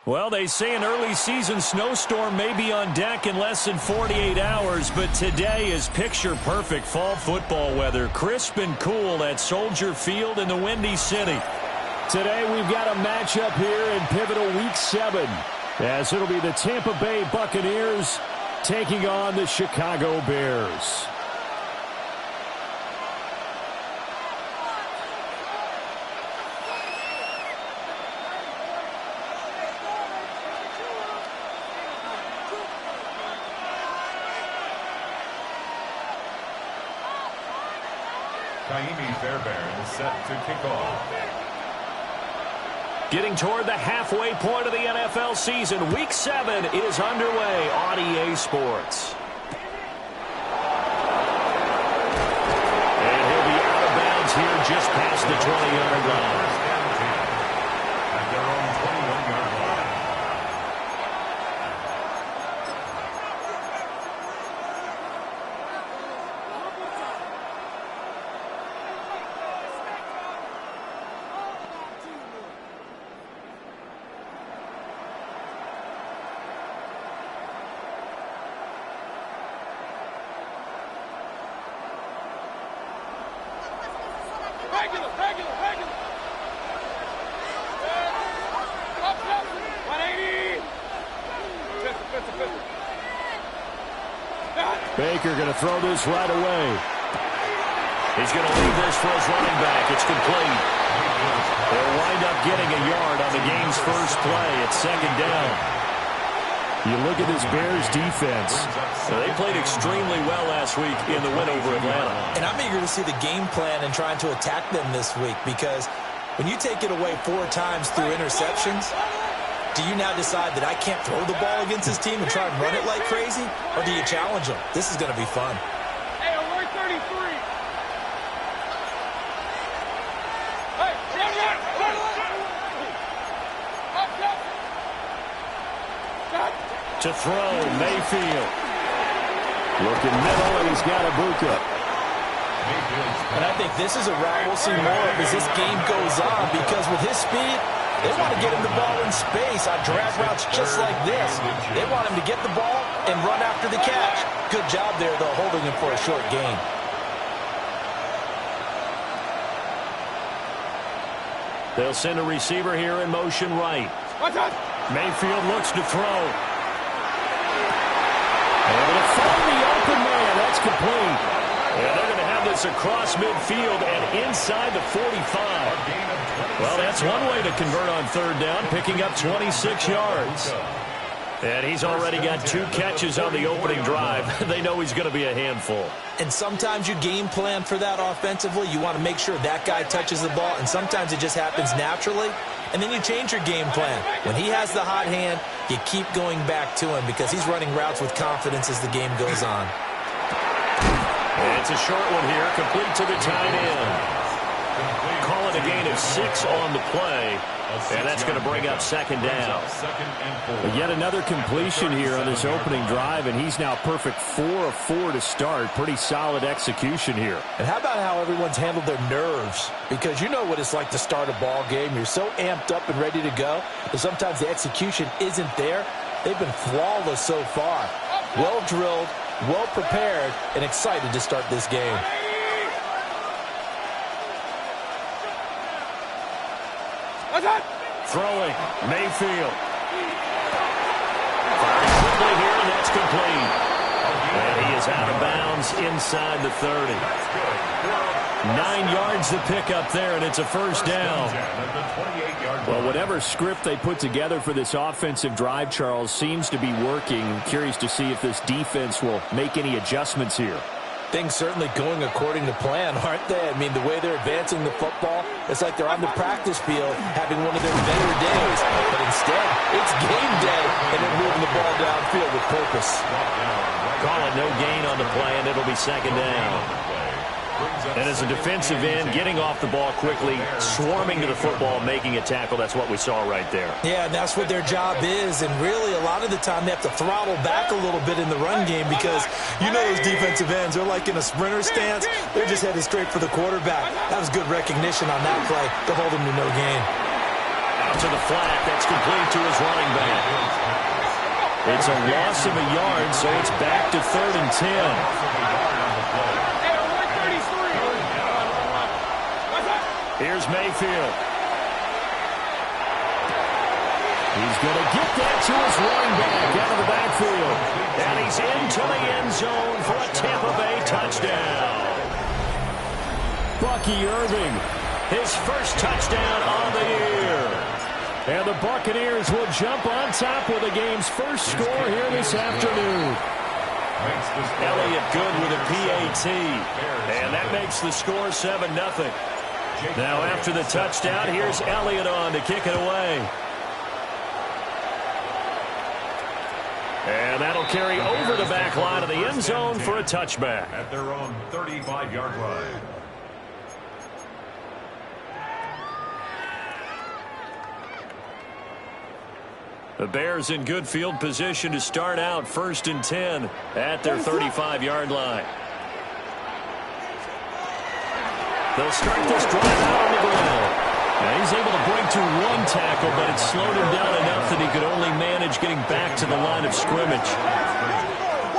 Well, they say an early season snowstorm may be on deck in less than 48 hours, but today is picture-perfect fall football weather. Crisp and cool at Soldier Field in the Windy City. Today we've got a matchup here in pivotal Week 7, as it'll be the Tampa Bay Buccaneers taking on the Chicago Bears. Kaimi Fairbairn is set to kick off. Getting toward the halfway point of the NFL season, Week 7 is underway on EA Sports. And he'll be out of bounds here just past the 20-yard line. At their own 21-yard line. Baker going to throw this right away. He's going to leave this for his running back. It's complete. They'll wind up getting a yard on the game's first play. It's second down. You look at this Bears defense. So they played extremely well last week in the win over Atlanta. And I'm eager to see the game plan and trying to attack them this week, because when you take it away 4 times through interceptions, do you now decide that I can't throw the ball against this team and try and run it like crazy? Or do you challenge them? This is going to be fun. Hey, alert 33. Hey, to throw, Mayfield. Looking middle, and he's got Ibuka. And I think this is a route we'll see more of as this game goes on, because with his speed, they want to get him the ball in space on drag routes just like this. They want him to get the ball and run after the catch. Good job there, though, holding him for a short gain. They'll send a receiver here in motion right. Mayfield looks to throw. Able to find the open man. That's complete. And they're going to have this across midfield and inside the 45. Well, that's one way to convert on third down, picking up 26 yards. And he's already got 2 catches on the opening drive. They know he's going to be a handful. And sometimes you game plan for that offensively. You want to make sure that guy touches the ball, and sometimes it just happens naturally. And then you change your game plan. When he has the hot hand, you keep going back to him because he's running routes with confidence as the game goes on. And it's a short one here, complete to the tight end. Call it a gain of 6 on the play, and that's going to bring up second down. Yet another completion here on this opening drive, and he's now perfect 4 of 4 to start. Pretty solid execution here. And how about how everyone's handled their nerves? Because you know what it's like to start a ball game. You're so amped up and ready to go, but sometimes the execution isn't there. They've been flawless so far. Well drilled, well prepared, and excited to start this game. Throwing, Mayfield. Firing quickly here, and that's complete. And he is out of bounds inside the 30. 9 yards to pick up there, and it's a first down. Well, whatever script they put together for this offensive drive, Charles, seems to be working. I'm curious to see if this defense will make any adjustments here. Things certainly going according to plan, aren't they? I mean, the way they're advancing the football, it's like they're on the practice field having one of their better days. But instead, it's game day, and they're moving the ball downfield with purpose. Call it no gain on the play, and it'll be second down. And as a defensive end, getting off the ball quickly, swarming to the football, making a tackle, that's what we saw right there. Yeah, and that's what their job is. And really, a lot of the time, they have to throttle back a little bit in the run game because you know those defensive ends, they're like in a sprinter stance. They're just headed straight for the quarterback. That was good recognition on that play to hold him to no gain. Out to to the flat. That's complete to his running back. It's a loss of a yard, so it's back to 3rd and 10. Here's Mayfield. He's going to get that to his running back out of the backfield. And he's into the end zone for a Tampa Bay touchdown. Bucky Irving, his first touchdown on the year. And the Buccaneers will jump on top with the game's first score here this afternoon. Elliott good with a PAT. And that makes the score 7-0. Now after the touchdown, here's Elliott on to kick it away. And that'll carry over the back line of the end zone for a touchback. At their own 35-yard line. The Bears in good field position to start out 1st and 10 at their 35-yard line. They'll start this drive out on the ground. Now he's able to break through one tackle, but it slowed him down enough that he could only manage getting back to the line of scrimmage.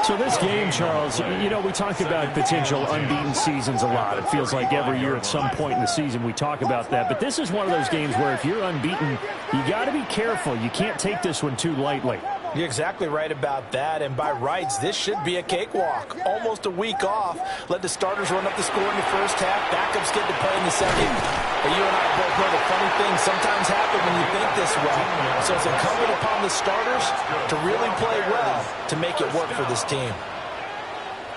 So this game, Charles, you know, we talk about potential unbeaten seasons a lot. It feels like every year at some point in the season we talk about that. But this is one of those games where if you're unbeaten, you got to be careful. You can't take this one too lightly. You're exactly right about that, and by rights, this should be a cakewalk. Almost a week off. Let the starters run up the score in the first half. Backups get to play in the second. But you and I both know the funny things sometimes happen when you think this way. So it's incumbent upon the starters to really play well to make it work for this team.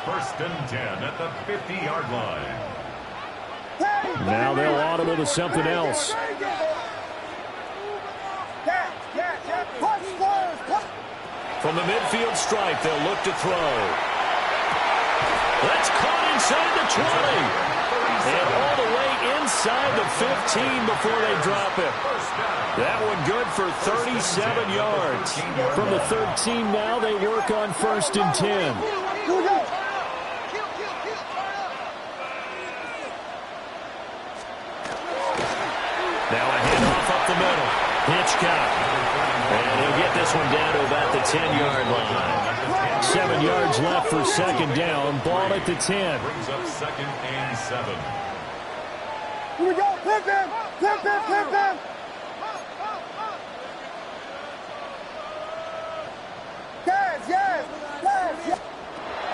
1st and 10 at the 50-yard line. Now they'll audible to something else. From the midfield stripe, they'll look to throw. That's caught inside the 20. And all the way inside the 15 before they drop it. That one good for 37 yards. From the 13 now, they work on 1st and 10. Now a handoff up the middle. Hitchcock. And he'll get this one down to about the 10-yard line. 7 yards left for 2nd down. Ball at the 10. Brings up 2nd and 7. Here we go. Pick him. Pick him. Yes.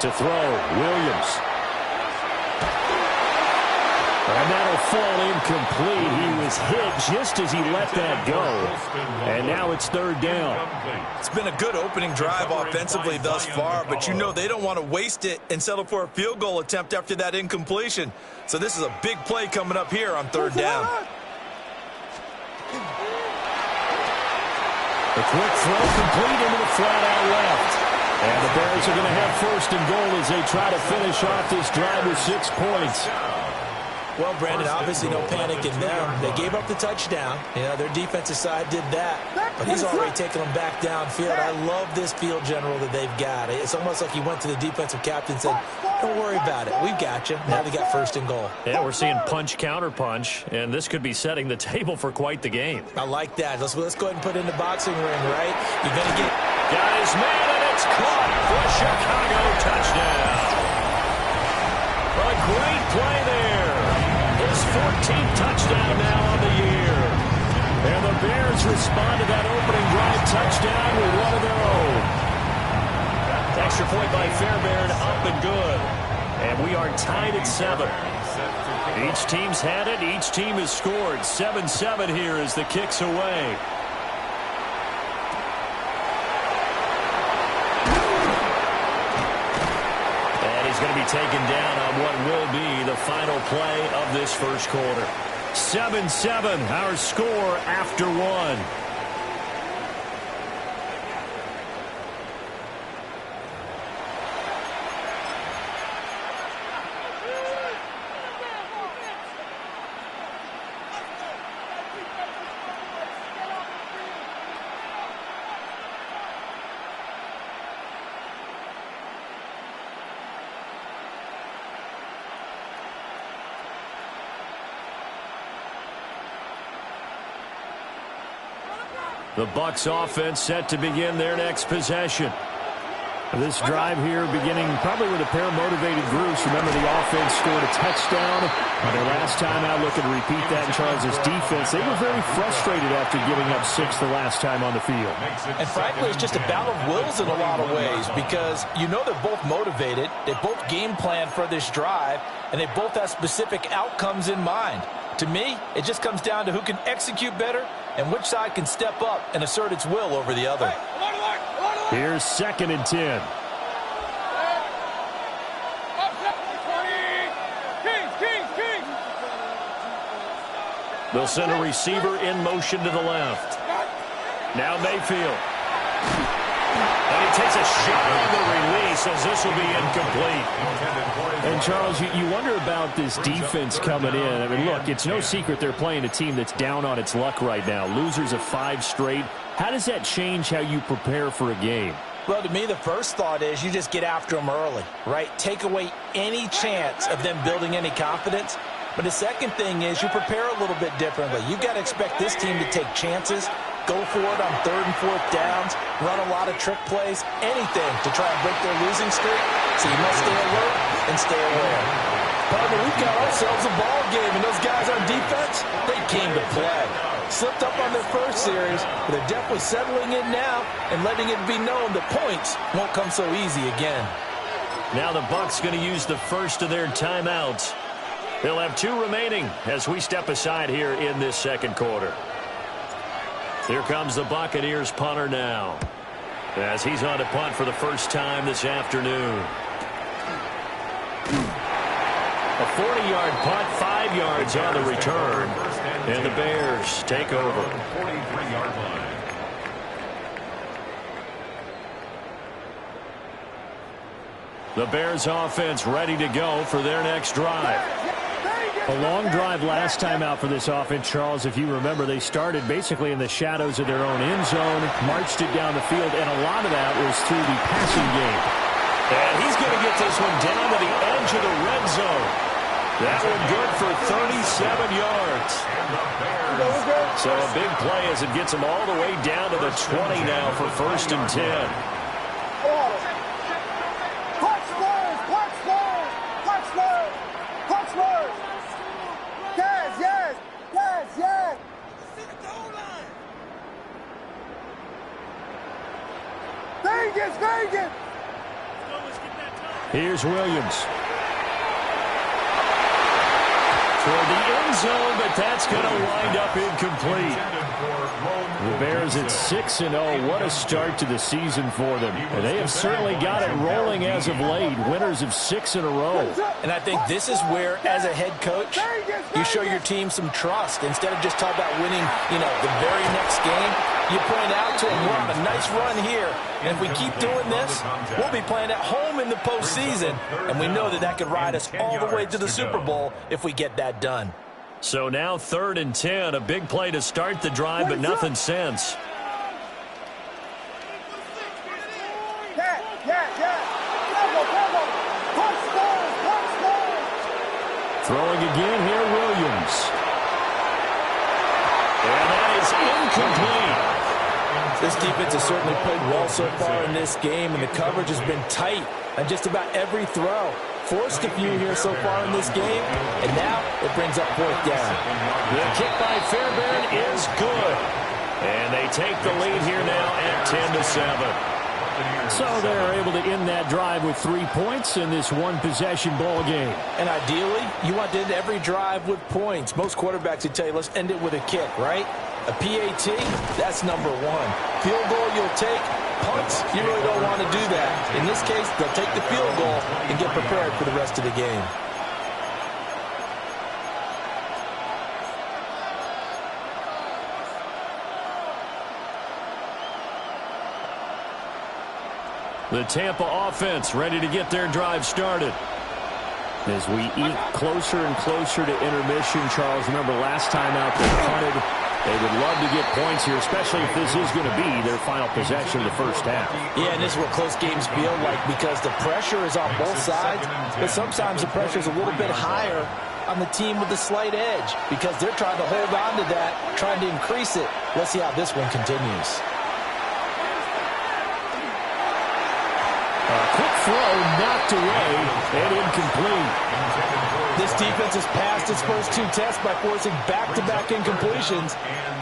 To throw, Williams. And that'll fall incomplete. He was hit just as he let that go. And now it's 3rd down. It's been a good opening drive offensively thus far, but you know they don't want to waste it and settle for a field goal attempt after that incompletion. So this is a big play coming up here on 3rd down. The quick throw complete into the flat out left. And the Bears are going to have 1st and goal as they try to finish off this drive with 6 points. Well, Brandon, obviously no panic in them. They gave up the touchdown. You know, their defensive side did that. But he's already taken them back downfield. I love this field general that they've got. It's almost like he went to the defensive captain and said, don't worry about it. We've got you. Now they got 1st and goal. Yeah, we're seeing punch, counter punch, and this could be setting the table for quite the game. I like that. Let's go ahead and put it in the boxing ring, right? You're going to get... Got his man, and it's caught for a Chicago touchdown. A great play there. His 14th touchdown now on the year. And the Bears respond to that opening drive touchdown with one of their own. Extra point by Fairbairn, up and good. And we are tied at 7. Each team's had it. Each team has scored. 7-7 here as the kick's away. He's going to be taken down on what will be the final play of this first quarter. 7-7, our score after 1. The Bucs offense set to begin their next possession. This drive here beginning probably with a pair of motivated Bruce. Remember, the offense scored a touchdown. Their last time out, looking to repeat that in Charles' defense. They were very frustrated after giving up 6 the last time on the field. And frankly, it's just a battle of wills in a lot of ways because you know they're both motivated. They both game plan for this drive, and they both have specific outcomes in mind. To me, it just comes down to who can execute better and which side can step up and assert its will over the other. Here's 2nd and 10. They'll send a receiver in motion to the left. Now Mayfield. And he takes a shot on the release as this will be incomplete. And, Charles, you wonder about this defense coming in. I mean, look, it's no secret they're playing a team that's down on its luck right now. Losers of 5 straight. How does that change how you prepare for a game? Well, to me, the first thought is you just get after them early, right? Take away any chance of them building any confidence. But the second thing is you prepare a little bit differently. You've got to expect this team to take chances, go for it on 3rd and 4th downs, run a lot of trick plays, anything to try and break their losing streak. So you must stay alert and stay aware. Partner, we've got ourselves a ball game, and those guys on defense, they came to play. Slipped up on their first series, but they're definitely settling in now and letting it be known that points won't come so easy again. Now the Bucs going to use the first of their timeouts. They'll have 2 remaining as we step aside here in this 2nd quarter. Here comes the Buccaneers punter now, as he's on to punt for the first time this afternoon. A 40-yard punt, 5 yards on the return, and the Bears take over. 43-yard line. The Bears offense ready to go for their next drive. A long drive last time out for this offense, Charles. If you remember, they started basically in the shadows of their own end zone, marched it down the field, and a lot of that was through the passing game. And he's going to get this one down to the edge of the red zone. That one good for 37 yards. So a big play as it gets him all the way down to the 20 now for 1st and 10. Vegas! Here's Williams. For the end zone, but that's going to wind up incomplete. The Bears at 6-0. What a start to the season for them. And they have certainly got it rolling as of late. Winners of 6 in a row. And I think this is where, as a head coach, you show your team some trust. Instead of just talking about winning, the very next game, you point out to them, we're on a nice run here. And if we keep doing this, we'll be playing at home in the postseason. And we know that could ride us all the way to the Super Bowl if we get that done. So now 3rd and 10, a big play to start the drive, but nothing since. Throwing again here, Williams. And that is incomplete. This defense has certainly played well so far in this game, and the coverage has been tight on just about every throw. Forced a few here so far in this game, and now it brings up 4th down. The kick by Fairbairn is good. And they take the lead here now at 10-7. So they're able to end that drive with 3 points in this one-possession ball game. And ideally, you want to end every drive with points. Most quarterbacks would tell you, let's end it with a kick, right? A PAT, that's number 1. Field goal you'll take. Punts, you really don't want to do that. In this case, they'll take the field goal and get prepared for the rest of the game. The Tampa offense ready to get their drive started. As we eke closer and closer to intermission, Charles, remember last time out they punted. They would love to get points here, especially if this is going to be their final possession of the first half. Yeah, and this is what close games feel like because the pressure is on both sides, but sometimes the pressure is a little bit higher on the team with the slight edge because they're trying to hold on to that, trying to increase it Let's see how this one continues. A quick throw knocked away and incomplete. This defense has passed its first 2 tests by forcing back-to-back incompletions.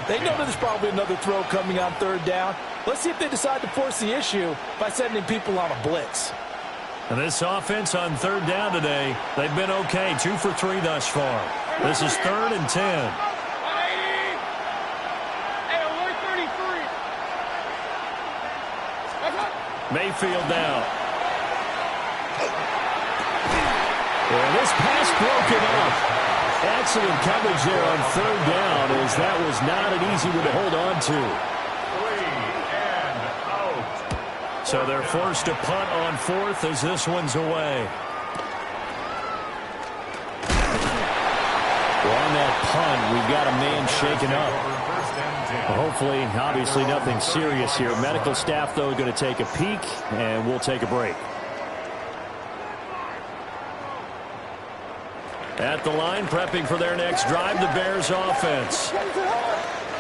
They know there's probably another throw coming on 3rd down. Let's see if they decide to force the issue by sending people on a blitz. And this offense on 3rd down today, they've been okay. 2 for 3 thus far. This is 3rd and 10. Mayfield down. And this pass broken up. Excellent coverage there on 3rd down, as that was not an easy one to hold on to. 3 and out. So they're forced to punt on 4th as this one's away. Well, on that punt, we've got a man shaken up. Well, hopefully, obviously nothing serious here. Medical staff, though, going to take a peek, and we'll take a break. At the line, prepping for their next drive, the Bears offense.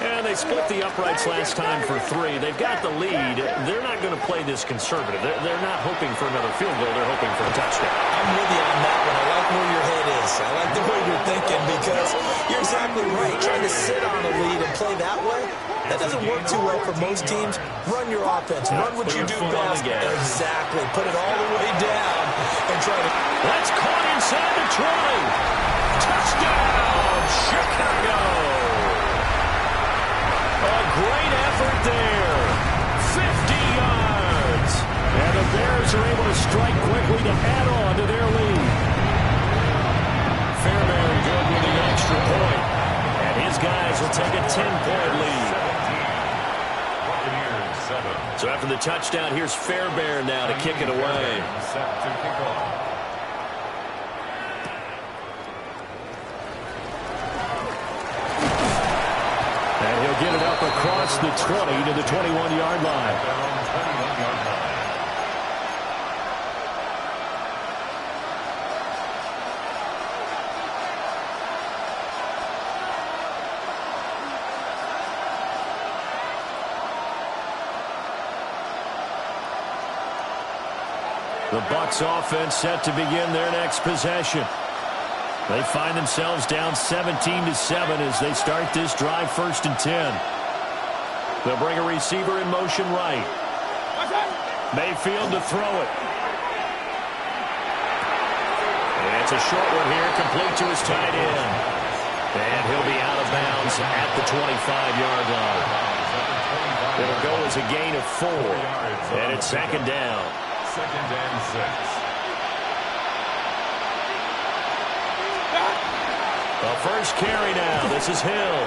And they split the uprights last time for 3. They've got the lead. They're not going to play this conservative. They're not hoping for another field goal. They're hoping for a touchdown. I'm with you on that one. I like where your head is. I like the way you're thinking because you're exactly right. Trying to sit on a lead and play that way, that doesn't work too well for most teams. Run your offense. Run what you do best. Exactly. Put it all the way down and try to... That's caught inside the 20. Touchdown, Chicago. A great effort there. 50 yards. And the Bears are able to strike quickly to add on to their lead. Fairbairn good with the extra point. And his guys will take a 10-point lead. So after the touchdown, here's Fairbairn now to kick it away. Set to kick off. And he'll get it up across the 20 to the 21-yard line. The Bucs offense set to begin their next possession. They find themselves down 17-7 as they start this drive, 1st and 10. They'll bring a receiver in motion right. Mayfield to throw it. And it's a short one here, complete to his tight end. And he'll be out of bounds at the 25-yard line. It'll go as a gain of 4. And it's 2nd down. 2nd and 6. The first carry now. This is Hill.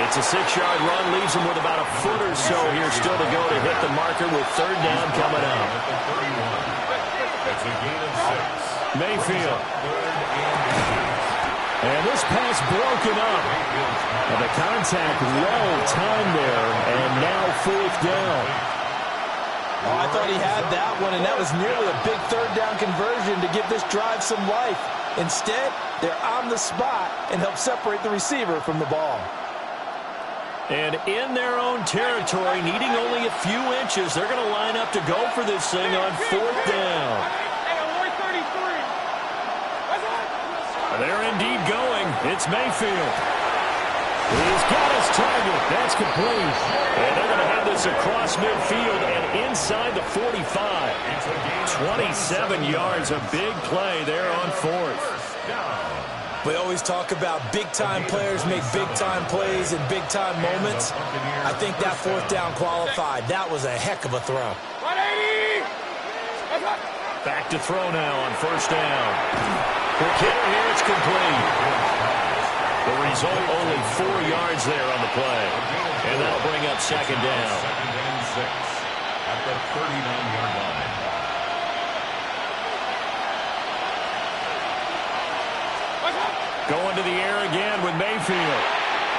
It's a 6-yard run. Leaves him with about a foot or so here still to go to hit the marker with 3rd down coming up. That's a gain of 6. Mayfield. And this pass broken up. And the contact well timed there. And now 4th down. Oh, I thought he had that one, and that was nearly a big 3rd down conversion to give this drive some life. Instead, they're on the spot and help separate the receiver from the ball. And in their own territory, needing only a few inches, they're going to line up to go for this thing on 4th down. They're indeed going. It's Mayfield. He's got his target. That's complete. And they're going to have this across midfield and inside the 45. 27 yards, a big play there on 4th. We always talk about big-time players make big-time plays in big-time moments. I think that 4th down qualified. That was a heck of a throw. Back to throw now on 1st down. Quick hitter here, it's complete. The result, only 4 yards there on the play. And that'll bring up 2nd down. 2nd and 6 at the 39-yard line. Going to the air again with Mayfield.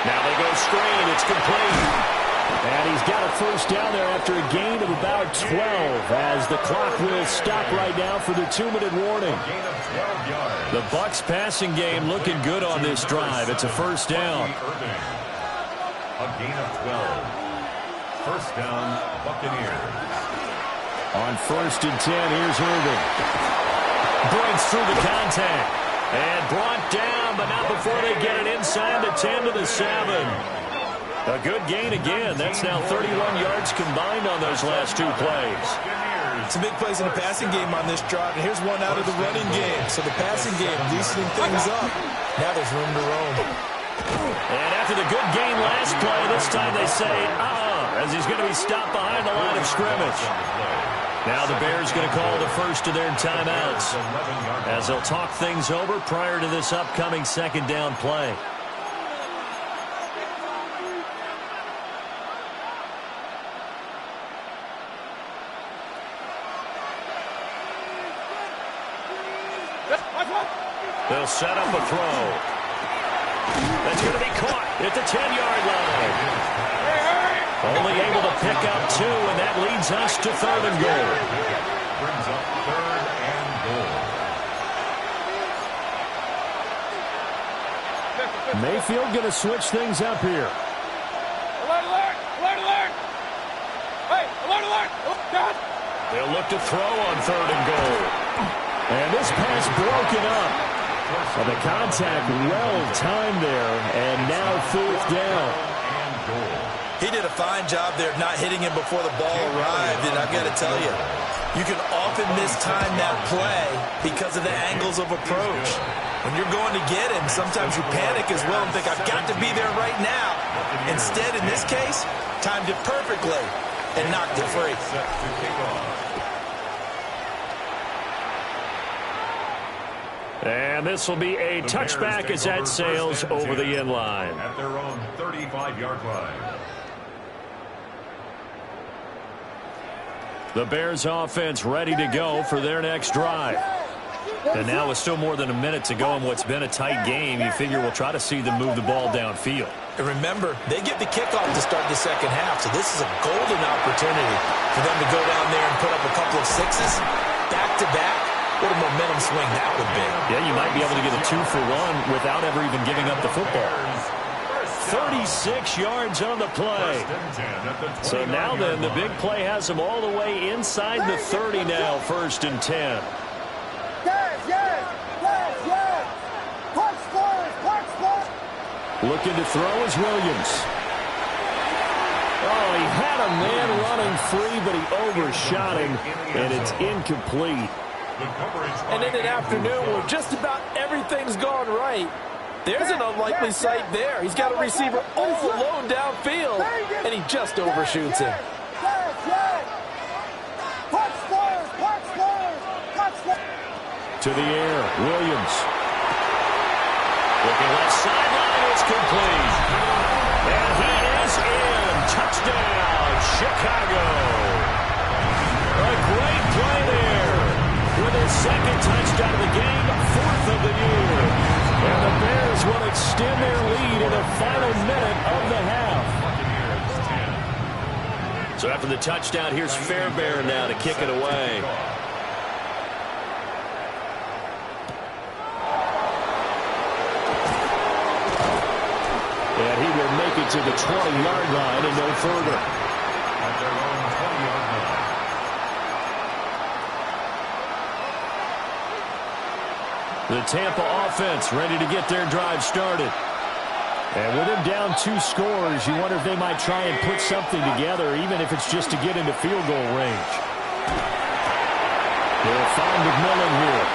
Now they go screen. It's complete. And he's got a 1st down there after a gain of about 12 as the clock will stop right now for the 2-minute warning. Gain of 12 yards. The Bucs passing game looking good on this drive. It's a 1st down. A gain of 12. First down, Buccaneers. On 1st and 10, here's Irving. Breaks through the contact. And brought down, but not before they get it inside the 10 to the 7. A good gain again. That's now 31 yards combined on those last 2 plays. Some big plays in the passing game on this drive, and here's one out of the running game. So the passing game loosening things up. Now there's room to roam. And after the good gain last play, this time they say, as he's going to be stopped behind the line of scrimmage. Now the Bears going to call the first of their timeouts as they'll talk things over prior to this upcoming 2nd down play. They'll set up a throw. That's going to be caught at the 10-yard line. Only able to pick up 2, and that leads us to 3rd and goal. Brings up 3rd and goal. Mayfield going to switch things up here. Alert, alert! Alert, alert! Hey, alert, alert! God! They'll look to throw on 3rd and goal. And this pass broken up. Well, the contact well-timed there, and now 4th down. He did a fine job there of not hitting him before the ball arrived, and I've got to tell you, you can often mistime that play because of the angles of approach. When you're going to get him, sometimes you panic as well and think, I've got to be there right now. Instead, in this case, timed it perfectly and knocked it free. Set to kick off. And this will be a touchback as that sails over the end line. At their own 35-yard line. The Bears offense ready to go for their next drive. And now with still more than a minute to go in what's been a tight game, you figure we'll try to see them move the ball downfield. And remember, they get the kickoff to start the 2nd half, so this is a golden opportunity for them to go down there and put up a couple of 6s back-to-back. What a momentum swing that would be. Yeah, you might be able to get a 2-for-1 without ever even giving up the football. 36 yards on the play. So now then, the big play has them all the way inside the 30 now, 1st and 10. Yes, yes! Yes, yes! Punch squares! Punch squares! Looking to throw is Williams. Oh, he had a man running free, but he overshot him, and it's incomplete. And in an afternoon where just about everything's gone right, there's an unlikely sight there. He's got a receiver all alone downfield, and he just overshoots him. Yes, yes! Punch squares! Punch squares! Punch squares! To the air, Williams. Looking left sideline, it's complete. And he is in. Touchdown, Chicago. A great play there. With his 2nd touchdown of the game, 4th of the year. And the Bears will extend their lead in the final minute of the half. So after the touchdown, here's Fairbairn now to kick it away. And he will make it to the 20-yard line and no further. At their own 20-yard line. The Tampa offense ready to get their drive started. And with him down 2 scores, you wonder if they might try and put something together, even if it's just to get into field goal range. They'll find McMillan here.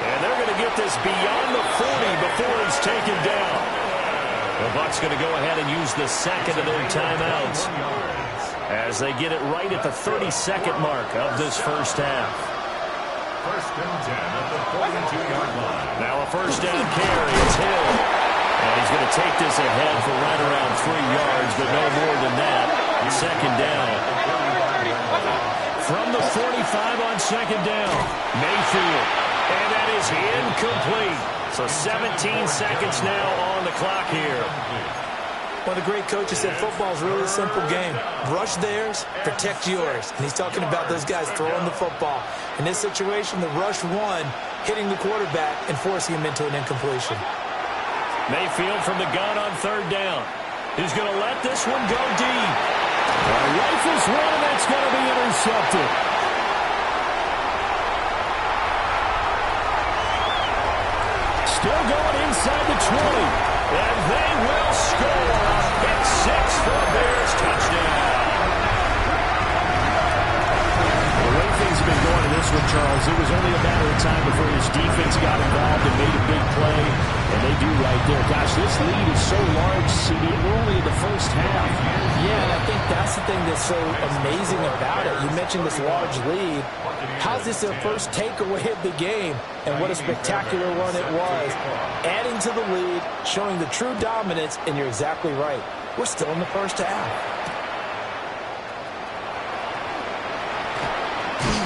And they're going to get this beyond the 40 before he's taken down. The Bucs going to go ahead and use the 2nd of their timeouts as they get it right at the 32nd mark of this first half. 1st and 10 at the 42-yard line. Now a 1st down carry. It's Hill. And he's going to take this ahead for right around 3 yards, but no more than that. 2nd down. From the 45 on 2nd down, Mayfield. And that is incomplete. So 17 seconds now on the clock here. One of the great coaches said football is really a simple game. Rush theirs, protect yours. And he's talking about those guys throwing the football. In this situation, the rush won, hitting the quarterback and forcing him into an incompletion. Mayfield from the gun on 3rd down. He's going to let this one go deep. Rifles one, and that's going to be intercepted. Still going inside the 20. And they will score. Pick six for a Bears touchdown. The way things have been going in this one, Charles, it was only a matter of time before this defense got involved and made a big play. And they do right there. Gosh, this lead is so large, CD. We're only in the first half. Yeah, and I think that's the thing that's so amazing about it. You mentioned this large lead. How's this their first takeaway of the game? And what a spectacular run it was. Adding to the lead, showing the true dominance, and you're exactly right. We're still in the first half.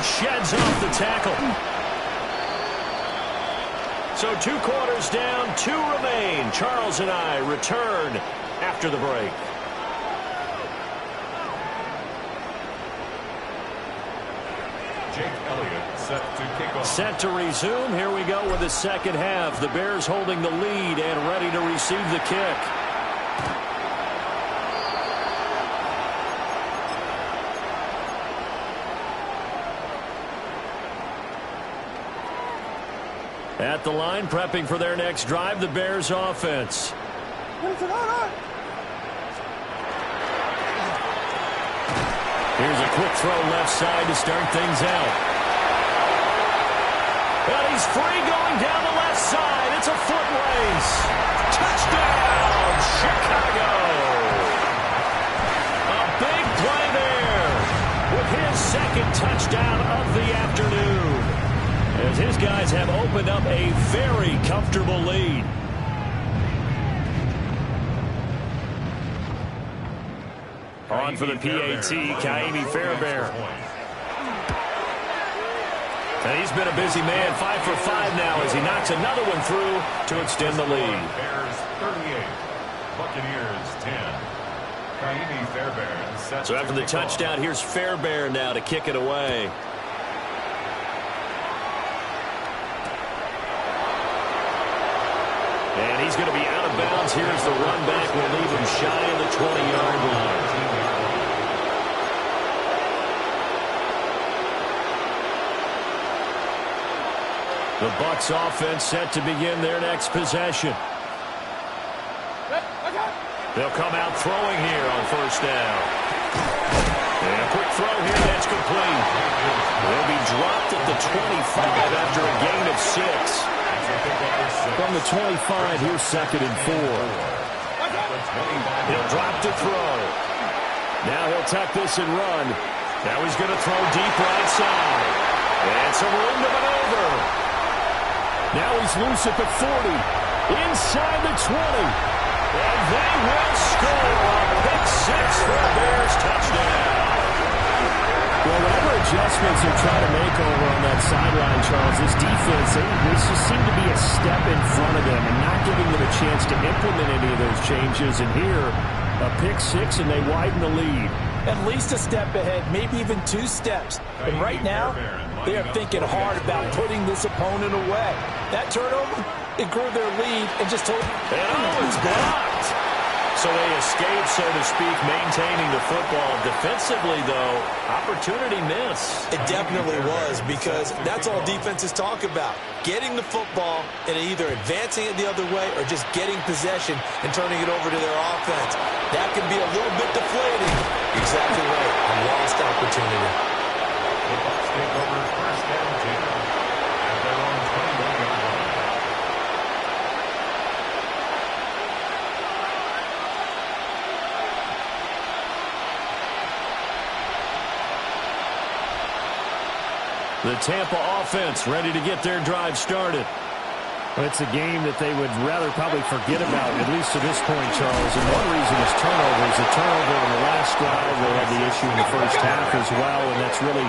Sheds off the tackle. So 2 quarters down, 2 remain. Charles and I return after the break. Jake Elliott set to kick off. Set to resume. Here we go with the second half. The Bears holding the lead and ready to receive the kick. At the line, prepping for their next drive, the Bears offense. Here's Here's a quick throw left side to start things out. And he's free going down the left side. It's a foot race. Touchdown, Chicago. A big play there with his second touchdown of the afternoon, as his guys have opened up a very comfortable lead. On for the PAT, Ka'imi Fairbairn. And he's been a busy man, 5 for 5 now as he knocks another one through to extend the lead. Bears 38, Buccaneers 10. Ka'imi Fairbairn set. So after the touchdown, here's Fairbairn now to kick it away. And he's going to be out of bounds. Here's the run back. Will leave him shy of the 20-yard line. The Bucs offense set to begin their next possession. They'll come out throwing here on first down. And a quick throw here, that's complete. They'll be dropped at the 25 after a gain of 6. From the 25, here's 2nd and 4. He'll drop to throw. Now he'll tuck this and run. Now he's going to throw deep right side. And some room to maneuver. Now he's loose at the 40. Inside the 20. And they will score. Pick 6 for a Bears touchdown. Well, whatever adjustments they're trying to make over on that sideline, Charles, this defense, they just seem to be a step in front of them and not giving them a chance to implement any of those changes. And here, a pick 6, and they widen the lead. At least a step ahead, maybe even 2 steps. And right now, they are thinking hard about putting this opponent away. That turnover, it grew their lead and just told them. And it's blocked. So they escape, so to speak, maintaining the football. Defensively, though, opportunity miss. It definitely was, because that's all defenses talk about. Getting the football and either advancing it the other way or just getting possession and turning it over to their offense. That can be a little bit deflating. Exactly right. A lost opportunity. The Bucs take over first and 10 at their own 21-yard line. The Tampa offense ready to get their drive started. Well, it's a game that they would rather probably forget about, at least to this point, Charles. And one reason is turnovers. A turnover on the last drive. They had the issue in the first half as well, and that's really,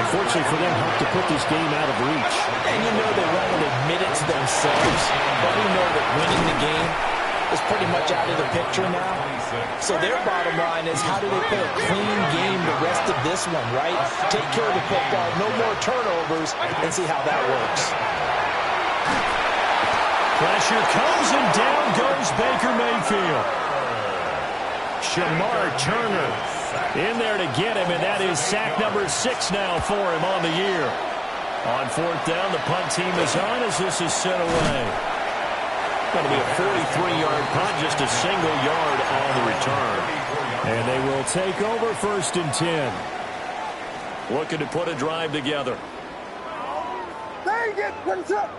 unfortunately for them, helped to put this game out of reach. And you know they won't admit it to themselves, but we know that winning the game is pretty much out of the picture now. So their bottom line is, how do they play a clean game the rest of this one, right? Take care of the football, no more turnovers, and see how that works. Pressure comes, and down goes Baker Mayfield. Shemar Turner in there to get him, and that is sack number 6 now for him on the year. On 4th down, the punt team is on as this is sent away. Going to be a 43-yard punt, just a single yard on the return. And they will take over 1st and 10. Looking to put a drive together. Dang it! What's up?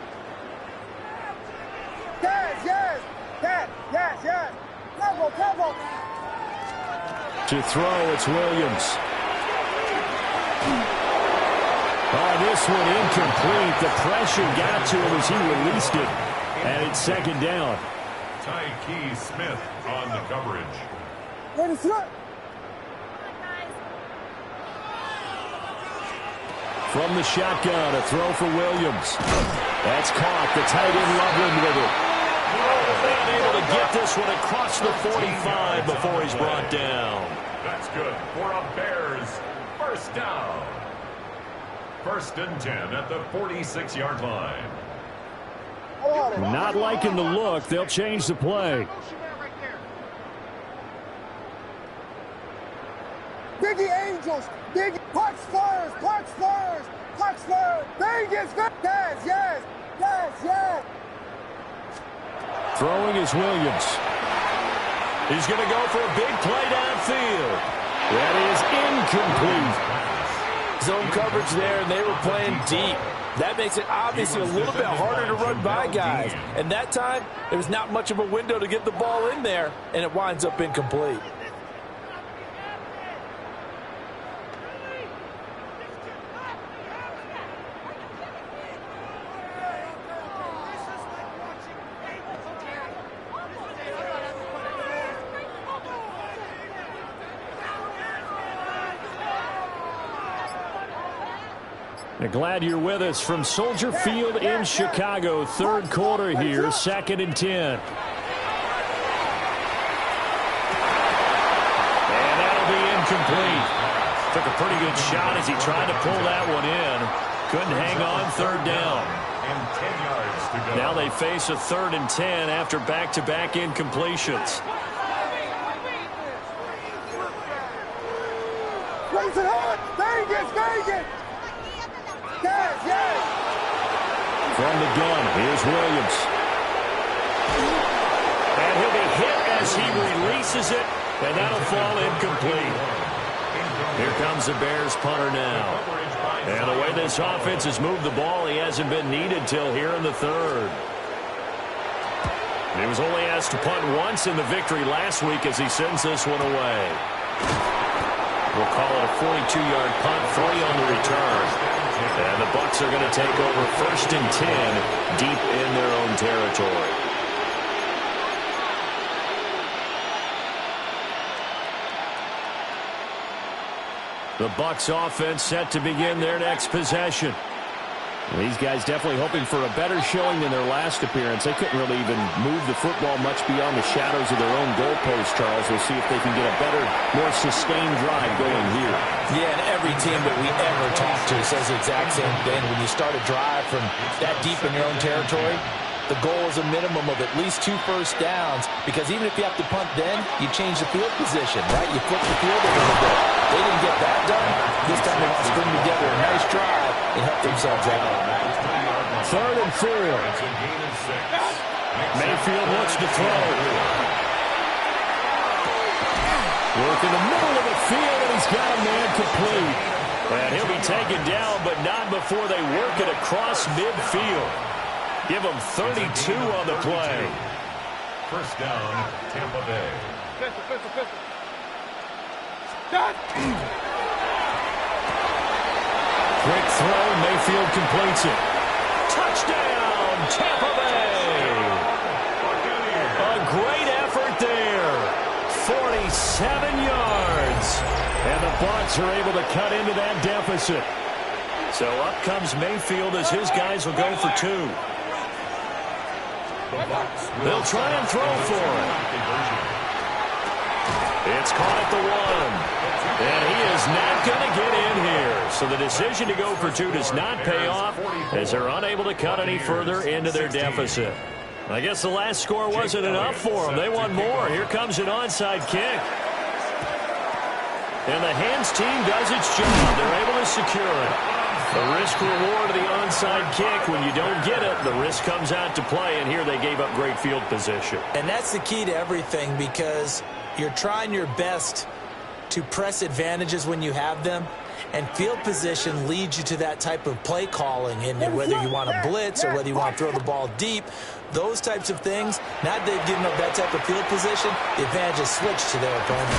Yes. Tempo. To throw, it's Williams. Oh, this one incomplete. The pressure got to him as he released it. And it's 2nd down. Tyke Smith on the coverage. Ready, throw. From the shotgun, a throw for Williams. That's caught. The tight end Loveland with it. Unable to get this one across the 45 before he's brought down. That's good for a Bears 1st down. 1st and 10 at the 46-yard line. Not liking the look. They'll change the play. Biggie Angels. Biggie. Punch Spurs. Vegas. Yes. Throwing is Williams. He's going to go for a big play downfield. That is incomplete. Zone coverage there, and they were playing deep. That makes it obviously a little bit harder to run by guys. And that time, there was not much of a window to get the ball in there, and it winds up incomplete. Glad you're with us from Soldier Field in Chicago. 3rd quarter here, 2nd and 10. And that'll be incomplete. Took a pretty good shot as he tried to pull that one in. Couldn't hang on 3rd down. And 10 yards to go. Now they face a 3rd and 10 after back-to-back incompletions. Raise it hard. Vegas. Yes. From the gun, here's Williams. And he'll be hit as he releases it, and that'll fall incomplete. Here comes the Bears punter now. And the way this offense has moved the ball, he hasn't been needed till here in the 3rd. He was only asked to punt once in the victory last week as he sends this one away. We'll call it a 42-yard punt, 3 on the return. And the Bucs are going to take over 1st and 10 deep in their own territory. The Bucs offense set to begin their next possession. These guys definitely hoping for a better showing than their last appearance. They couldn't really even move the football much beyond the shadows of their own goalpost, Charles. We'll see if they can get a better, more sustained drive going here. Yeah, and every team that we ever talk to says the exact same thing. When you start a drive from that deep in your own territory, the goal is a minimum of at least 2 first downs, because even if you have to punt then, you change the field position, right? You flip the field a little bit. They didn't get that done. This time they want to string together a nice drive and help themselves out. 3rd and 4. Mayfield looks to throw. Work in the middle of the field, and he's got a man complete. And he'll be taken down, but not before they work it across midfield. Give him 32 on the play. 1st down, Tampa Bay. Quick throw, Mayfield completes it. Touchdown, Tampa Bay! A great effort there. 47 yards. And the Bucs are able to cut into that deficit. So up comes Mayfield as his guys will go for 2. They'll try and throw for it. It's caught at the 1. And he is not going to get in here. So the decision to go for 2 does not pay off as they're unable to cut any further into their deficit. I guess the last score wasn't enough for them. They want more. Here comes an onside kick. And the hands team does its job. They're able to secure it. The risk-reward of the onside kick. When you don't get it, the risk comes out to play, and here they gave up great field position. And that's the key to everything, because you're trying your best to press advantages when you have them, and field position leads you to that type of play calling. And whether you want to blitz or whether you want to throw the ball deep, those types of things, now that they've given up that type of field position, the advantage is switched to their opponent.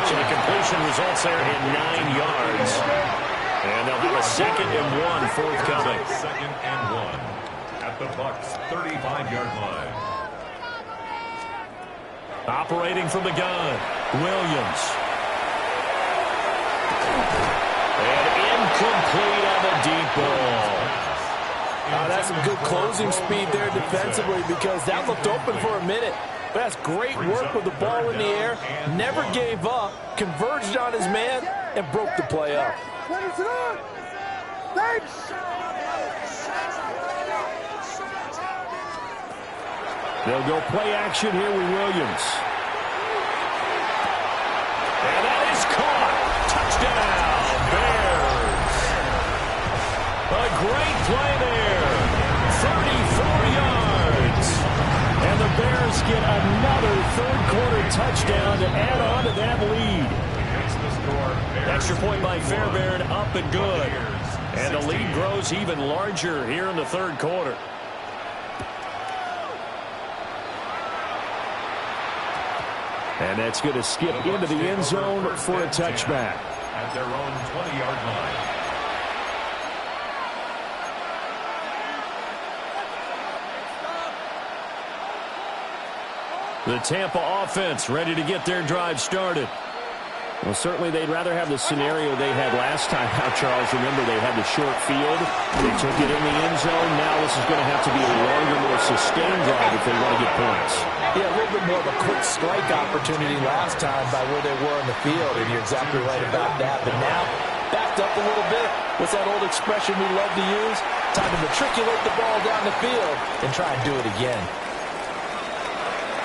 So the completion results there in 9 yards. And they'll have a 2nd and 1 forthcoming. 2nd and 1 at the Bucs' 35-yard line. Operating from the gun, Williams. And incomplete on the deep ball. That's some good closing speed there defensively, because that looked open for a minute. But that's great work with the ball in the air. Never gave up, converged on his man, and broke the play up. They'll go play action here with Williams. And that is caught. Touchdown, Bears. A great play there. 34 yards. And the Bears get another third-quarter touchdown to add on to that lead. Extra point by Fairbairn, up and good. And the lead grows even larger here in the third quarter. And that's going to skip into the end zone for a touchback. At their own 20-yard line. The Tampa offense ready to get their drive started. Well, certainly they'd rather have the scenario they had last time out, Charles. Remember, they had the short field. They took it in the end zone. Now this is going to have to be a longer, more sustained drive if they want to get points. Yeah, a little bit more of a quick strike opportunity last time by where they were on the field, and you're exactly right about that. But now, backed up a little bit. What's that old expression we love to use? Time to matriculate the ball down the field and try and do it again.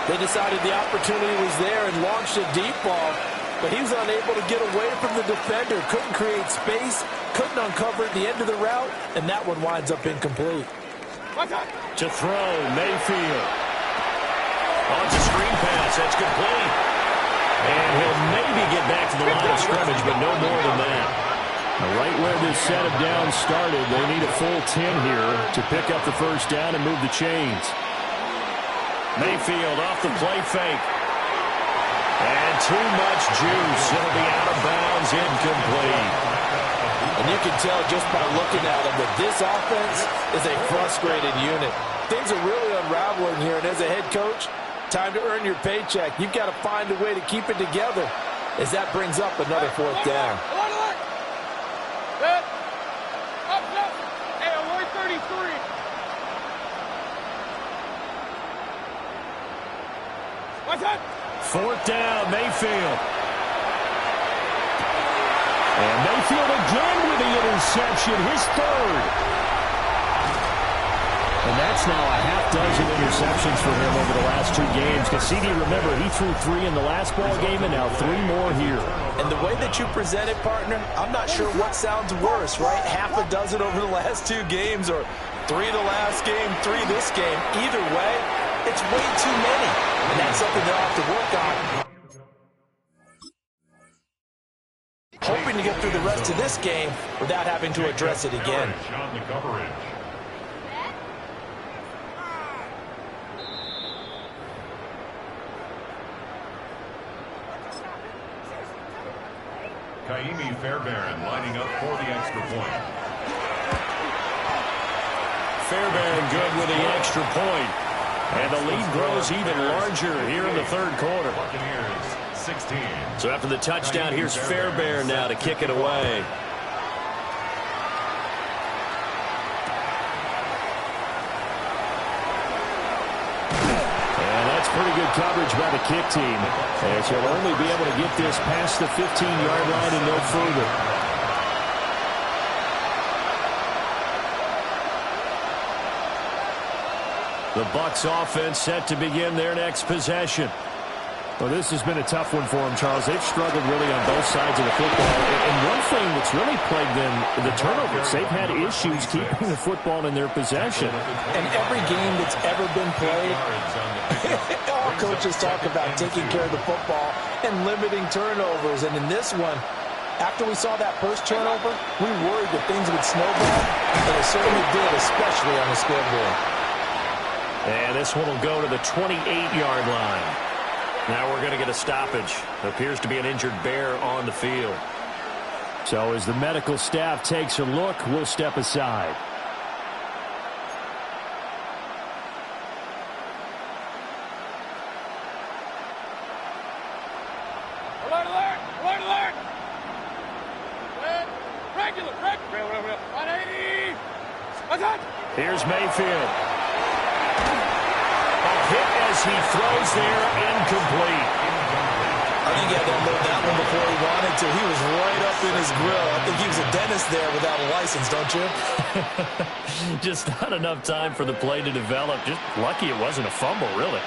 They decided the opportunity was there and launched a deep ball, but he was unable to get away from the defender, couldn't create space, couldn't uncover at the end of the route, and that one winds up incomplete. To throw, Mayfield. Oh, it's a screen pass. That's complete. And he'll maybe get back to the line of scrimmage, but no more than that. Right where this set of downs started, they need a full 10 here to pick up the first down and move the chains. Mayfield off the play fake. And too much juice. It'll be out of bounds, incomplete. And you can tell just by looking at him that this offense is a frustrated unit. Things are really unraveling here, and as a head coach, time to earn your paycheck. You've got to find a way to keep it together as that brings up another fourth down. Hey, alert 33. What's that? Fourth down, Mayfield. And Mayfield again with the interception, his third. And that's now a half-dozen interceptions for him over the last 2 games. Cassini, remember, he threw 3 in the last ball game and now 3 more here. And the way that you present it, partner, I'm not sure what sounds worse, right? Half a dozen over the last 2 games, or 3 the last game, 3 this game. Either way, it's way too many. And that's something they'll have to work on. Hoping to get through the rest of this game without having to address it again. On the coverage. Kaimi Fairbairn lining up for the extra point. Fairbairn good with the extra point. And the lead grows even larger here in the third quarter. Buccaneers 16. So after the touchdown, here's Fairbairn now to kick it away. And that's pretty good coverage by the kick team, as he'll only be able to get this past the 15-yard line and no further. The Bucs offense set to begin their next possession. Well, this has been a tough one for them, Charles. They've struggled really on both sides of the football. And one thing that's really plagued them, the turnovers. They've had issues keeping the football in their possession. And every game that's ever been played, all coaches talk about taking care of the football and limiting turnovers. And in this one, after we saw that first turnover, we worried that things would snowball, and they certainly did, especially on the scoreboard. And this one will go to the 28-yard line. Now we're going to get a stoppage. Appears to be an injured Bear on the field. So as the medical staff takes a look, we'll step aside. Alert, alert! Alert, alert! Regular, regular. 180! What's up? Here's Mayfield. A hit as he throws there, incomplete. I think he had to unload that one before he wanted to. He was right up in his grill. I think he was a dentist there without a license, don't you? Just not enough time for the play to develop. Just lucky it wasn't a fumble, really.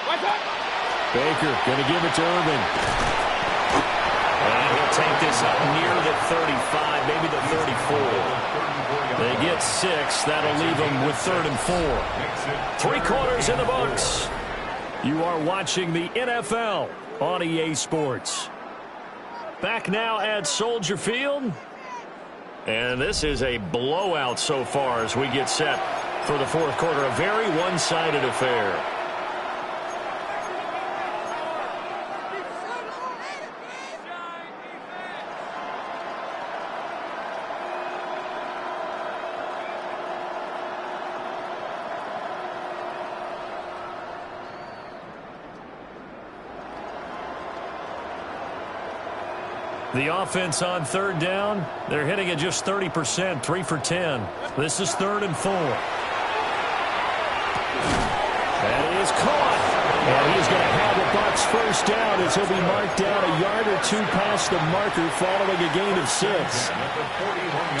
What's up? Baker going to give it to Irvin. And he'll take this up near the 35, maybe the 34. They get 6. That'll leave them with 3rd and 4. 3 quarters in the books. You are watching the NFL on EA Sports. Back now at Soldier Field. And this is a blowout so far as we get set for the 4th quarter. A very one-sided affair. The offense on 3rd down, they're hitting at just 30%, 3 for 10. This is 3rd and 4. That is caught. And he's going to have the Bucs first down as he'll be marked down a yard or 2 past the marker following a gain of 6.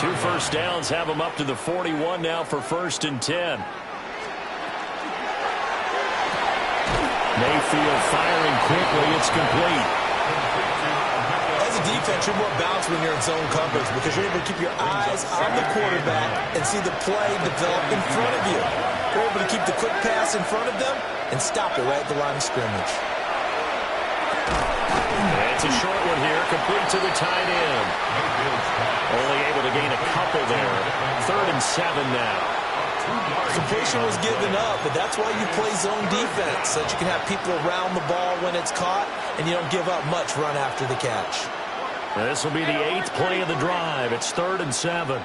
2 first downs have him up to the 41 now for 1st and 10. Mayfield firing quickly. It's complete. Defense, you're more balanced when you're in zone coverage because you're able to keep your eyes on the quarterback and see the play develop in front of you. You're able to keep the quick pass in front of them and stop it right at the line of scrimmage. It's a short one here, complete to the tight end. Only able to gain a couple there. 3rd and 7 now. Some pressure was given up, but that's why you play zone defense, so that you can have people around the ball when it's caught and you don't give up much run after the catch. This will be the 8th play of the drive. It's 3rd and 7.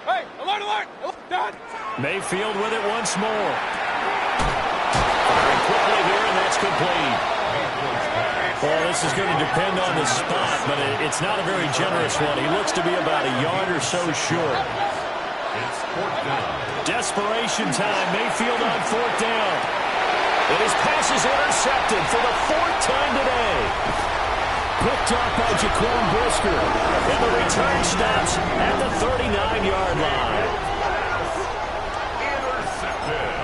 Hey, alert, alert! Done! Mayfield with it once more. Firing quickly here, and that's complete. Well, this is going to depend on the spot, but it's not a very generous one. He looks to be about a yard or so short. Desperation time. Mayfield on 4th down. And his pass is intercepted for the 4th time today. Picked off by Jaquan Brisker. And the return stops at the 39-yard line. Intercepted.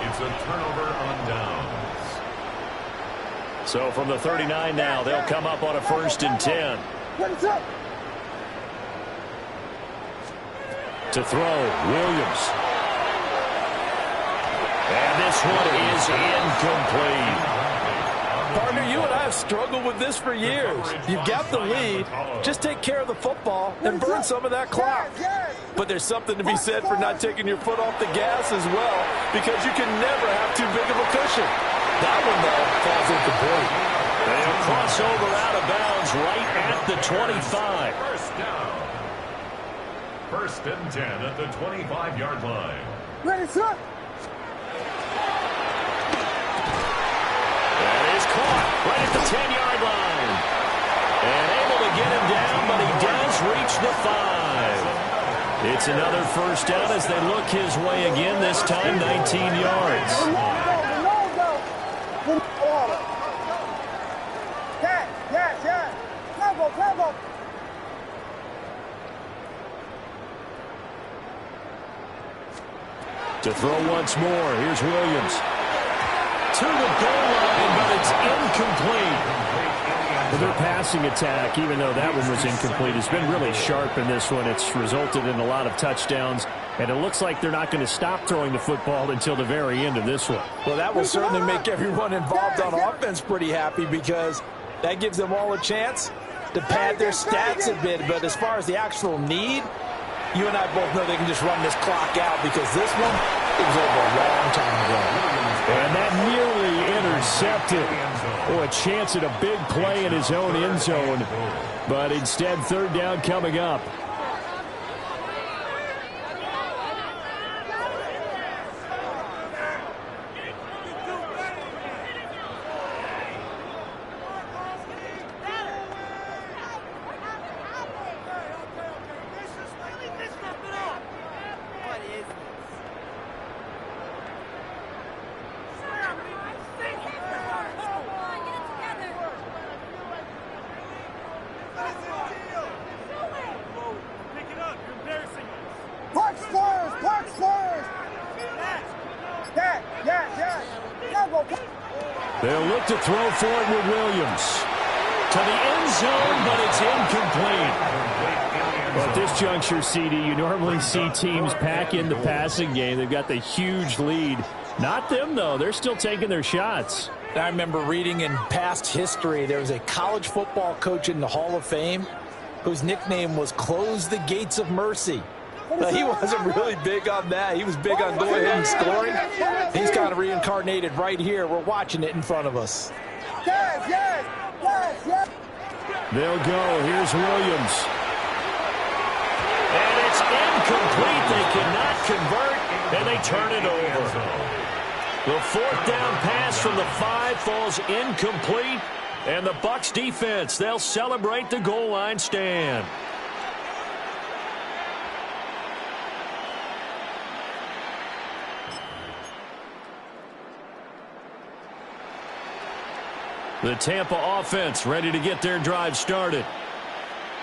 It's a turnover on downs. So from the 39 now, they'll come up on a 1st and 10. To throw, Williams. And this one is incomplete. Partner, you and I have struggled with this for years. You've got the lead. Just take care of the football and burn some of that clock. But there's something to be said for not taking your foot off the gas as well, because you can never have too big of a cushion. That one, though, falls incomplete. They'll cross over out of bounds right at the 25. First down. 1st and 10 at the 25-yard line. Ready, set! That is caught right at the 10-yard line. And able to get him down, but he does reach the 5. It's another 1st down as they look his way again, this time 19 yards. Yes. Travel. To throw once more, here's Williams. to the goal line, but it's incomplete. Well, their passing attack, even though that one was incomplete, has been really sharp in this one. It's resulted in a lot of touchdowns, and it looks like they're not going to stop throwing the football until the very end of this one. Well, that will certainly make everyone involved on offense pretty happy because that gives them all a chance to pad their stats a bit. But as far as the actual need, you and I both know they can just run this clock out because this one, it was over a long time ago. And that nearly intercepted. Oh, a chance at a big play in his own end zone. But instead, third down coming up. They'll look to throw for it with Williams. To the end zone, but it's incomplete. Well, at this juncture, CD, you normally see teams pack in the passing game. They've got the huge lead. Not them, though. They're still taking their shots. I remember reading in past history, there was a college football coach in the Hall of Fame whose nickname was Close the Gates of Mercy. Now, he wasn't really big on that. He was big on going ahead and scoring. He's kind of reincarnated right here. We're watching it in front of us. They'll go. Here's Williams. And it's incomplete. They cannot convert, and they turn it over. The fourth down pass from the 5 falls incomplete, and the Bucs defense, they'll celebrate the goal line stand. The Tampa offense ready to get their drive started.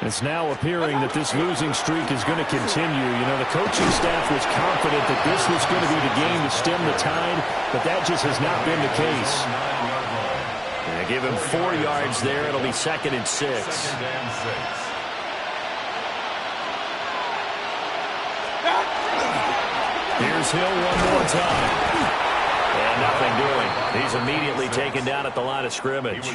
It's now appearing that this losing streak is going to continue. You know, the coaching staff was confident that this was going to be the game to stem the tide, but that just has not been the case. They give him 4 yards there. It'll be 2nd and 6. Here's Hill one more time. And nothing doing. He's immediately taken down at the line of scrimmage.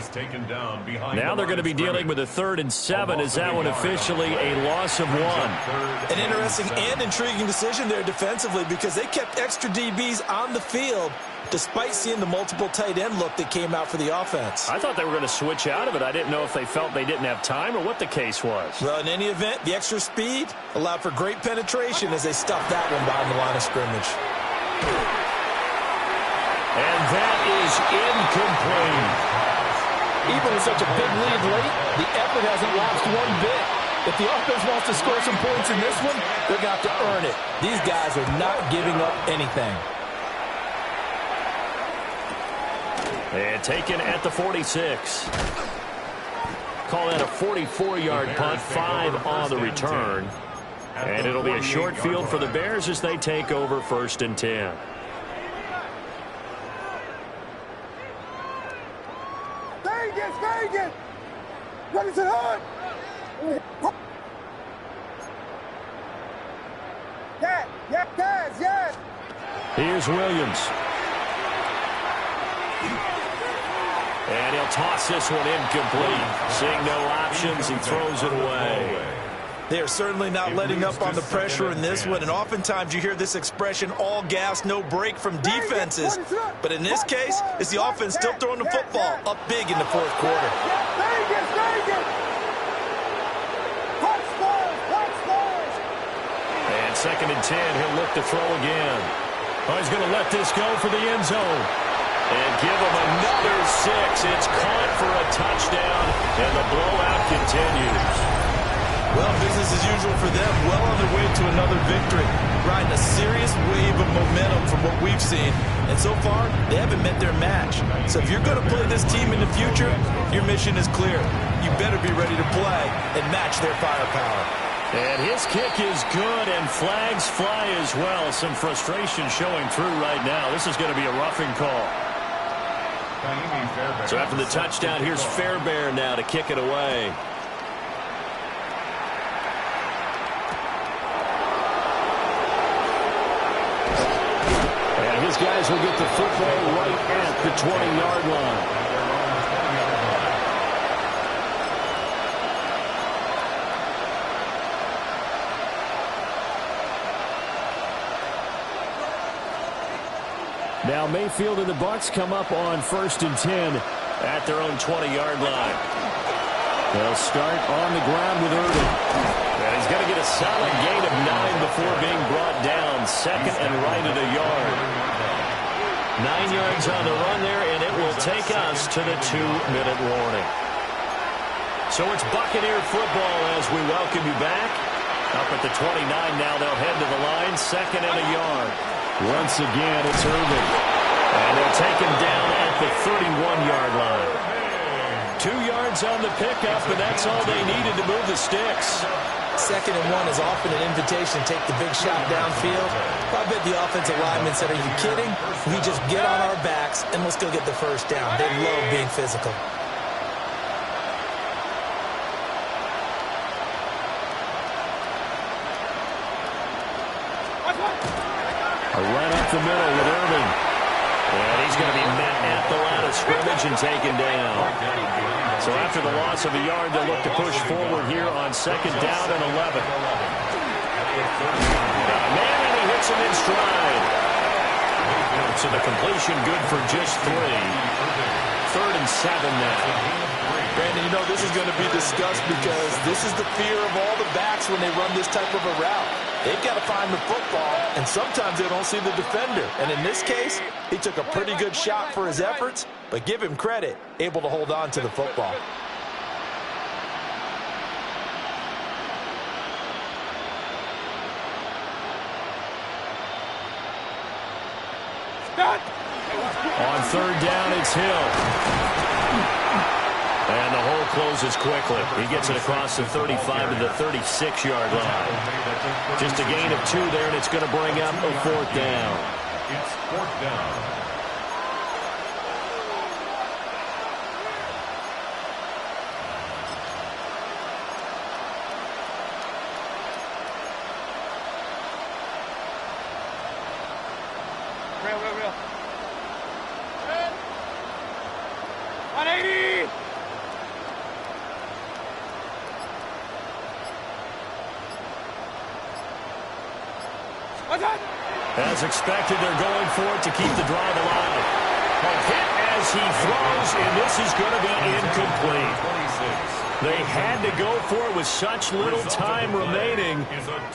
Now they're going to be dealing with a 3rd and 7. Is that one officially a loss of 1? An interesting and intriguing decision there defensively because they kept extra DBs on the field despite seeing the multiple tight end look that came out for the offense. I thought they were going to switch out of it. I didn't know if they felt they didn't have time or what the case was. Well, in any event, the extra speed allowed for great penetration as they stuffed that one behind the line of scrimmage. And that is incomplete. Even with such a big lead late, the effort hasn't lost one bit. If the offense wants to score some points in this one, they're going to have to earn it. These guys are not giving up anything. And taken at the 46. Call that a 44-yard punt, 5 on the return. And it'll be a short field for the Bears as they take over 1st and 10. Vegas! Ready to hunt! Yes! Here's Williams. And he'll toss this one incomplete. Seeing no options, he throws it away. They are certainly not letting up on the pressure in this one, and oftentimes you hear this expression, all gas, no break from defenses. But in this case, it's the offense still throwing the football up big in the 4th quarter. And 2nd and 10, he'll look to throw again. Oh, he's going to let this go for the end zone. And give him another 6. It's caught for a touchdown, and the blowout continues. Well, business as usual for them, well on their way to another victory. Riding a serious wave of momentum from what we've seen. And so far, they haven't met their match. So if you're going to play this team in the future, your mission is clear. You better be ready to play and match their firepower. And his kick is good, and flags fly as well. Some frustration showing through right now. This is going to be a roughing call. So after the touchdown, here's Fairbairn now to kick it away. And his guys will get the football right at the 20-yard line. Now Mayfield and the Bucs come up on 1st and 10 at their own 20-yard line. They'll start on the ground with Irvin. And he's going to get a solid gain of 9 before being brought down. Second and right at a yard. 9 yards on the run there, and it will take us to the 2-minute warning. So it's Buccaneer football as we welcome you back. Up at the 29 now, they'll head to the line. Second and a yard. Once again, it's Irvin. And they'll take him down at the 31-yard line. 2 yards on the pickup, and that's all they needed to move the sticks. Second and 1 is often an invitation to take the big shot downfield. I bet the offensive lineman said, are you kidding? We just get on our backs, and we'll still get the first down. They love being physical. A run up the middle with Irvin. And he's going to be met at the line of scrimmage and taken down. So after the loss of a yard, they'll look to push forward here on 2nd down and 11. Man, and he hits him in stride. So the completion good for just 3. 3rd and 7 now. Brandon, you know this is going to be discussed because this is the fear of all the backs when they run this type of a route. They've got to find the football, and sometimes they don't see the defender. And in this case, he took a pretty good shot for his efforts, but give him credit, able to hold on to the football. On 3rd down, it's Hill. And the hole closes quickly. He gets it across the 35 to the 36-yard line. Just a gain of 2 there, and it's going to bring up a 4th down. It's 4th down. Real. 180! As expected, they're going for it to keep the drive alive. A hit as he throws, and this is going to be incomplete. They had to go for it with such little time remaining.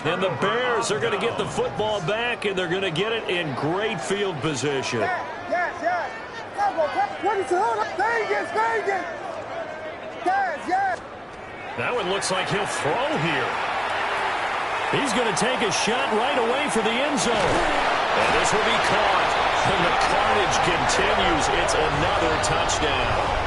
And the Bears are going to get the football back, and they're going to get it in great field position. Yes. Vegas. Yes. That one looks like he'll throw here. He's going to take a shot right away for the end zone. And this will be caught. And the carnage continues. It's another touchdown.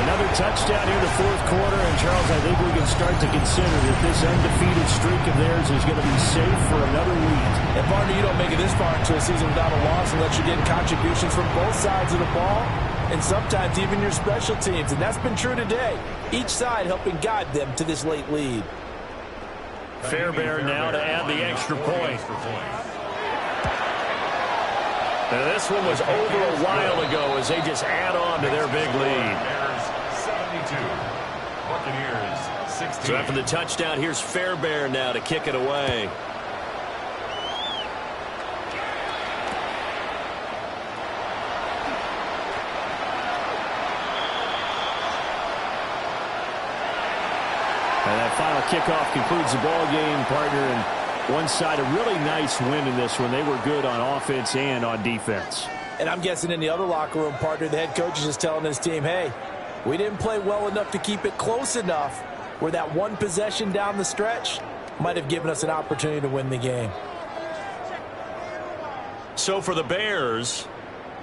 Another touchdown here in the 4th quarter. And, Charles, I think we can start to consider that this undefeated streak of theirs is going to be safe for another week. And, partner, you don't make it this far into a season without a loss unless you're getting contributions from both sides of the ball and sometimes even your special teams. And that's been true today. Each side helping guide them to this late lead. Fairbairn now to add the extra point. Now this one was over a while ago as they just add on to their big lead. 72. Buccaneers 16. So after the touchdown, here's Fairbairn now to kick it away. And that final kickoff concludes the ball game, partner. And one side, a really nice win in this one. They were good on offense and on defense. And I'm guessing in the other locker room, partner, the head coach is just telling his team, hey, we didn't play well enough to keep it close enough where that one possession down the stretch might have given us an opportunity to win the game. So for the Bears,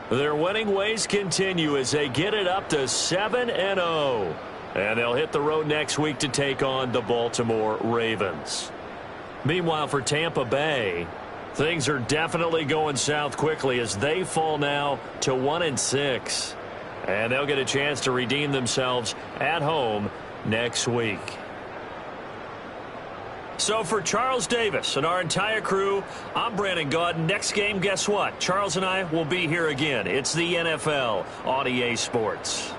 their winning ways continue as they get it up to 7-0. And they'll hit the road next week to take on the Baltimore Ravens. Meanwhile, for Tampa Bay, things are definitely going south quickly as they fall now to 1-6. And they'll get a chance to redeem themselves at home next week. So for Charles Davis and our entire crew, I'm Brandon Gaudin. Next game, guess what? Charles and I will be here again. It's the NFL on EA Sports.